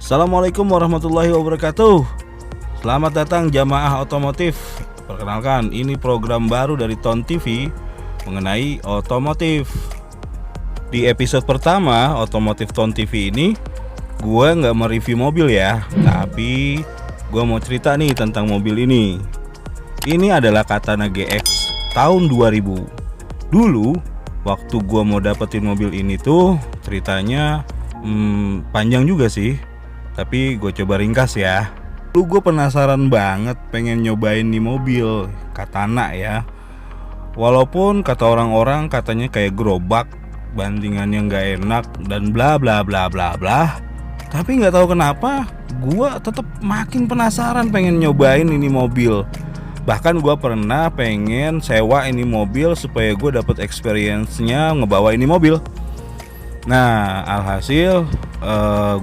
Assalamualaikum warahmatullahi wabarakatuh. Selamat datang jamaah otomotif. Perkenalkan, ini program baru dari Ton TV mengenai otomotif. Di episode pertama otomotif Ton TV ini, gue nggak mereview mobil ya, tapi gue mau cerita nih tentang mobil ini. Ini adalah Katana GX tahun 2000. Dulu waktu gue mau dapetin mobil ini tuh ceritanya panjang juga sih, tapi gue coba ringkas ya. Lu gue penasaran banget pengen nyobain nih mobil Katana ya. Walaupun kata orang-orang katanya kayak gerobak, bandingannya nggak enak dan bla bla bla bla bla. Tapi nggak tahu kenapa gue tetap makin penasaran pengen nyobain ini mobil. Bahkan gue pernah pengen sewa ini mobil supaya gue dapet experience-nya ngebawa ini mobil. Nah, alhasil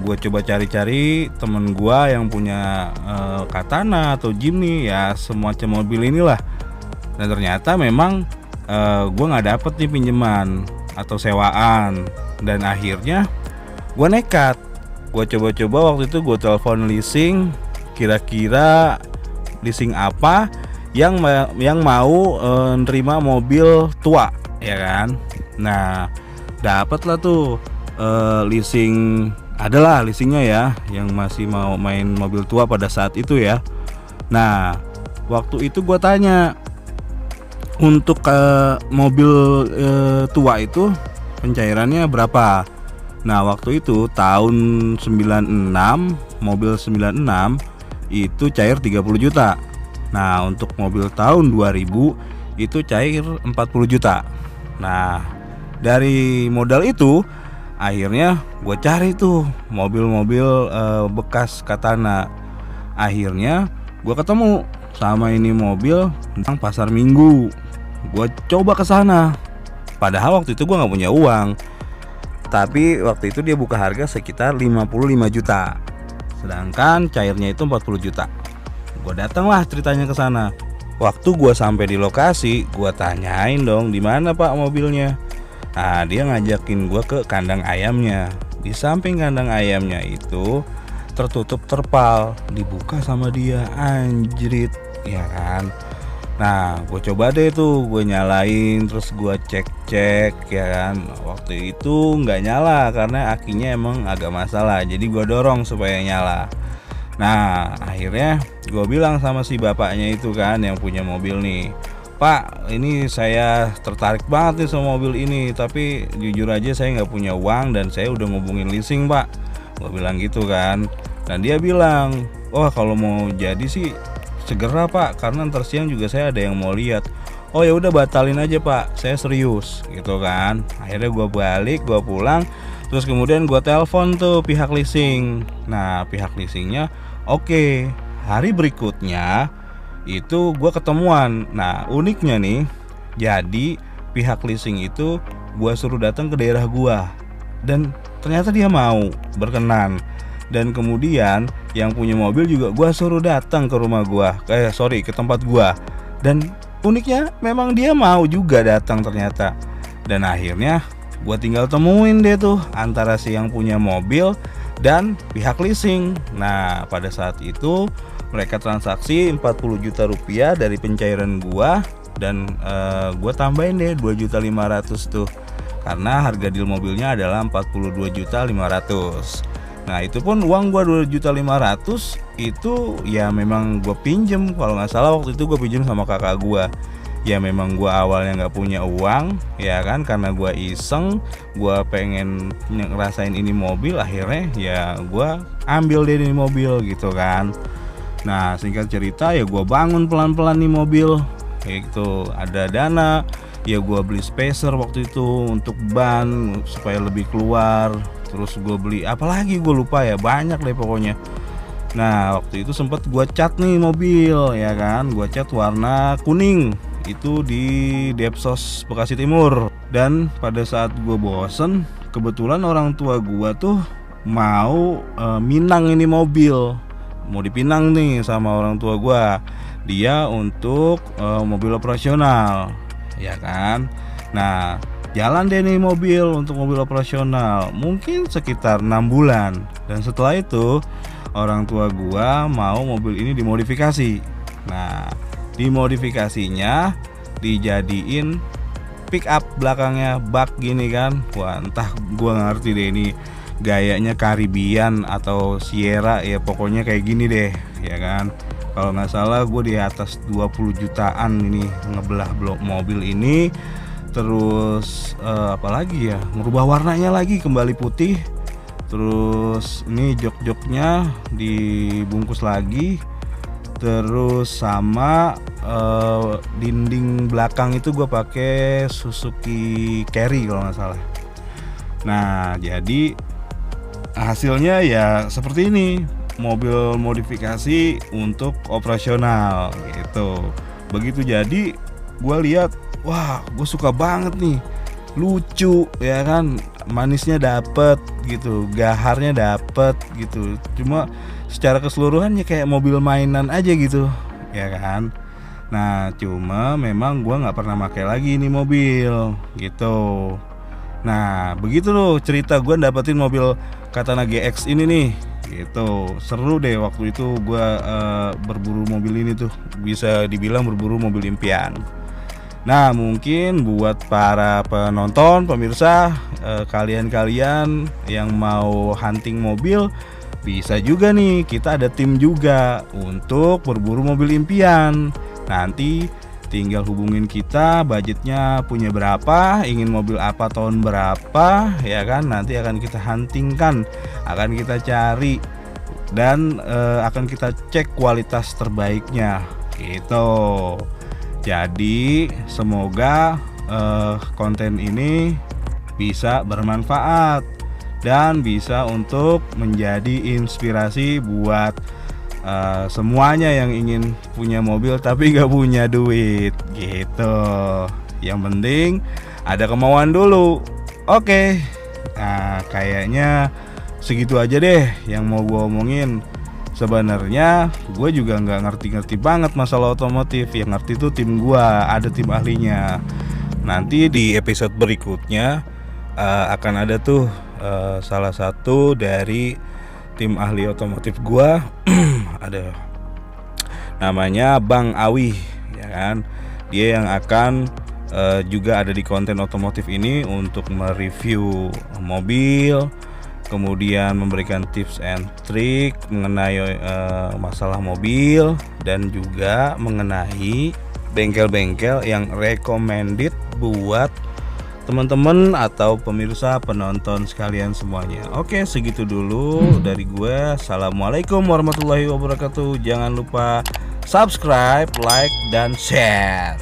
gue coba cari-cari temen gue yang punya Katana atau Jimny ya, semacam mobil inilah. Dan ternyata memang gue nggak dapet nih pinjaman atau sewaan. Dan akhirnya gue nekat, gue coba-coba waktu itu gue telepon leasing, kira-kira leasing apa yang mau nerima mobil tua ya kan. Nah, dapat lah tuh leasing, adalah leasingnya ya yang masih mau main mobil tua pada saat itu ya. Nah, waktu itu gue tanya untuk mobil tua itu pencairannya berapa. Nah, waktu itu tahun 96, mobil 96 itu cair 30 juta. Nah, untuk mobil tahun 2000 itu cair 40 juta. Nah, dari modal itu akhirnya gue cari tuh mobil-mobil bekas Katana. Akhirnya gue ketemu sama ini mobil di pasar Minggu. Gue coba ke sana. Padahal waktu itu gue nggak punya uang. Tapi waktu itu dia buka harga sekitar 55 juta. Sedangkan cairnya itu 40 juta. Gue datanglah ceritanya ke sana. Waktu gue sampai di lokasi, gue tanyain dong di mana Pak mobilnya. Nah, dia ngajakin gue ke kandang ayamnya. Di samping kandang ayamnya itu tertutup terpal, dibuka sama dia, anjrit ya kan. Nah, gue coba deh tuh, gue nyalain, terus gue cek ya kan. Waktu itu nggak nyala karena akinya emang agak masalah, jadi gue dorong supaya nyala. Nah, akhirnya gue bilang sama si bapaknya itu kan yang punya mobil nih, Pak, ini saya tertarik banget nih sama mobil ini, tapi jujur aja saya nggak punya uang dan saya udah ngubungin leasing Pak. Gue bilang gitu kan. Dan dia bilang, wah kalau mau jadi sih segera Pak, karena ntar siang juga saya ada yang mau lihat. Oh ya udah batalin aja Pak, saya serius gitu kan. Akhirnya gue balik, gue pulang, terus kemudian gue telepon tuh pihak leasing. Nah, pihak leasingnya oke. Hari berikutnya itu gue ketemuan. Nah, uniknya nih, jadi pihak leasing itu gue suruh datang ke daerah gue, dan ternyata dia mau berkenan. Dan kemudian yang punya mobil juga gue suruh datang ke rumah gue, ke tempat gue. Dan uniknya memang dia mau juga datang ternyata. Dan akhirnya gue tinggal temuin deh tuh antara si yang punya mobil dan pihak leasing. Nah, pada saat itu mereka transaksi 40 juta rupiah dari pencairan gua, dan gua tambahin deh 2.500.000 tuh, karena harga deal mobilnya adalah 42.500.000. Nah itu pun uang gua 2.500.000 itu ya memang gua pinjem, kalau nggak salah waktu itu gua pinjem sama kakak gua. Ya memang gua awalnya nggak punya uang ya kan, karena gua iseng, gua pengen ngerasain ini mobil, akhirnya ya gua ambil deh ini mobil gitu kan. Nah singkat cerita ya gua bangun pelan-pelan nih mobil kayak gitu, ada dana ya gua beli spacer waktu itu untuk ban supaya lebih keluar, terus gua beli apalagi gua lupa ya, banyak deh pokoknya. Nah waktu itu sempet gua cat nih mobil ya kan, gua cat warna kuning itu di Depsos Bekasi Timur. Dan pada saat gue bosen, kebetulan orang tua gue tuh mau minang ini mobil, mau dipinang nih sama orang tua gue, dia untuk mobil operasional ya kan. Nah jalan deh nih mobil untuk mobil operasional mungkin sekitar 6 bulan, dan setelah itu orang tua gue mau mobil ini dimodifikasi. Nah dimodifikasinya dijadiin pick up belakangnya bak gini kan. Wah entah gua ngerti deh ini gayanya Caribbean atau Sierra ya, pokoknya kayak gini deh ya kan. Kalau nggak salah gue di atas 20 jutaan ini ngebelah blok mobil ini. Terus apalagi ya, merubah warnanya lagi kembali putih. Terus ini jok-joknya dibungkus lagi. Terus sama dinding belakang itu gue pakai Suzuki Carry kalau nggak salah. Nah jadi hasilnya ya seperti ini, mobil modifikasi untuk operasional gitu. Begitu jadi gue lihat, wah gue suka banget nih, lucu ya kan, manisnya dapet gitu, gaharnya dapet gitu. Cuma secara keseluruhannya kayak mobil mainan aja gitu ya kan. Nah cuma memang gue nggak pernah pakai lagi ini mobil gitu. Nah begitu loh cerita gue dapetin mobil Katana GX ini nih gitu. Seru deh waktu itu gue berburu mobil ini tuh, bisa dibilang berburu mobil impian. Nah mungkin buat para penonton, pemirsa, kalian-kalian yang mau hunting mobil, bisa juga nih, kita ada tim juga untuk berburu mobil impian. Nanti tinggal hubungin kita, budgetnya punya berapa, ingin mobil apa, tahun berapa ya kan. Nanti akan kita huntingkan, akan kita cari, dan akan kita cek kualitas terbaiknya gitu. Jadi semoga konten ini bisa bermanfaat dan bisa untuk menjadi inspirasi buat semuanya yang ingin punya mobil tapi gak punya duit gitu. Yang penting ada kemauan dulu. Oke. Nah kayaknya segitu aja deh yang mau gue omongin. Sebenarnya gue juga nggak ngerti-ngerti banget masalah otomotif. Yang ngerti tuh tim gue, ada tim ahlinya. Nanti di episode berikutnya akan ada tuh salah satu dari tim ahli otomotif gua ada namanya Bang Awi ya kan. Dia yang akan juga ada di konten otomotif ini untuk mereview mobil, kemudian memberikan tips and trick mengenai masalah mobil, dan juga mengenai bengkel-bengkel yang recommended buat teman-teman atau pemirsa penonton sekalian semuanya. Oke, segitu dulu dari gue. Assalamualaikum warahmatullahi wabarakatuh. Jangan lupa subscribe, like, dan share.